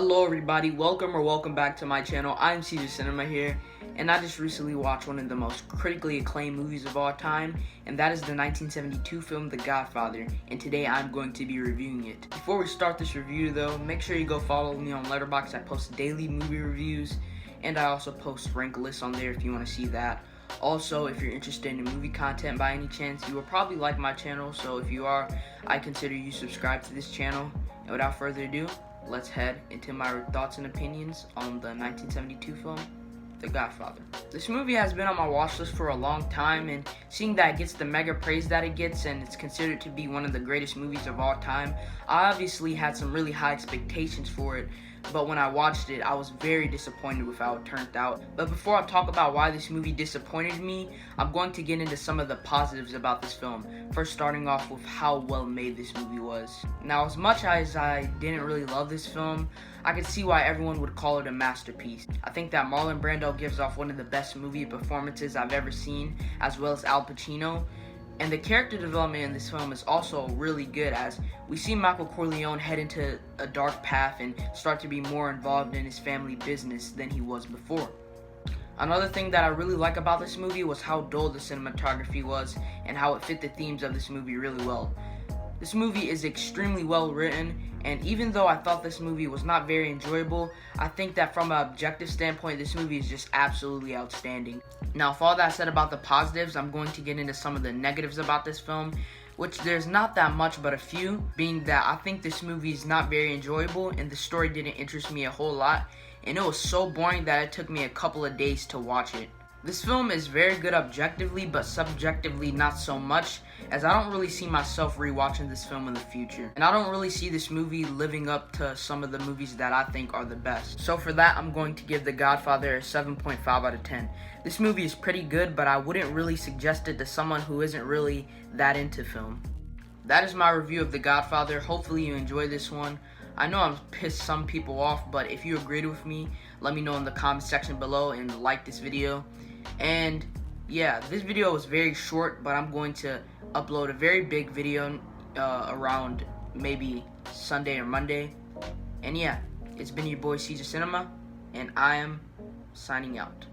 Hello everybody, welcome back to my channel. I'm Caesar Cinema here, and I just recently watched one of the most critically acclaimed movies of all time, and that is the 1972 film The Godfather, and today I'm going to be reviewing it. Before we start this review though, make sure you go follow me on Letterboxd. I post daily movie reviews, and I also post rank lists on there if you want to see that. Also, if you're interested in movie content by any chance, you will probably like my channel, so if you are, I consider you subscribe to this channel. And without further ado, let's head into my thoughts and opinions on the 1972 film, The Godfather. This movie has been on my watch list for a long time, and seeing that it gets the mega praise that it gets and it's considered to be one of the greatest movies of all time, I obviously had some really high expectations for it, but when I watched it, I was very disappointed with how it turned out. But before I talk about why this movie disappointed me, I'm going to get into some of the positives about this film. First, starting off with how well made this movie was. Now, as much as I didn't really love this film, I could see why everyone would call it a masterpiece. I think that Marlon Brando gives off one of the best movie performances I've ever seen, as well as Al Pacino. And the character development in this film is also really good, as we see Michael Corleone head into a dark path and start to be more involved in his family business than he was before. Another thing that I really like about this movie was how dull the cinematography was and how it fit the themes of this movie really well. This movie is extremely well written, and even though I thought this movie was not very enjoyable, I think that from an objective standpoint, this movie is just absolutely outstanding. Now, with all that said about the positives, I'm going to get into some of the negatives about this film, which there's not that much but a few, being that I think this movie is not very enjoyable and the story didn't interest me a whole lot, and it was so boring that it took me a couple of days to watch it. This film is very good objectively, but subjectively not so much, as I don't really see myself rewatching this film in the future. And I don't really see this movie living up to some of the movies that I think are the best. So for that, I'm going to give The Godfather a 7.5 out of 10. This movie is pretty good, but I wouldn't really suggest it to someone who isn't really that into film. That is my review of The Godfather. Hopefully you enjoy this one. I know I've pissed some people off, but if you agreed with me, let me know in the comment section below and like this video. And yeah, this video was very short, but I'm going to upload a very big video around maybe Sunday or Monday. And yeah, it's been your boy Caesar Cinema, and I am signing out.